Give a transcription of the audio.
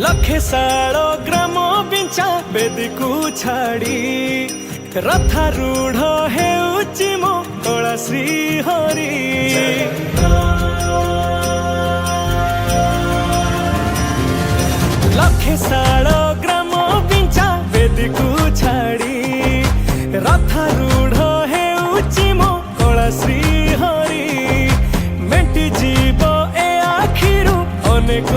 लखे साल ग्राम बिंचा बेदी को छाड़ी रथारूढ़ हेउची मो कला श्री हरि। लखे साल ग्राम बिंचा बेदी को छाड़ी रथारूढ़ हेउची मो कला श्री हरि। मेंटी जीव ए आखिरु अनेक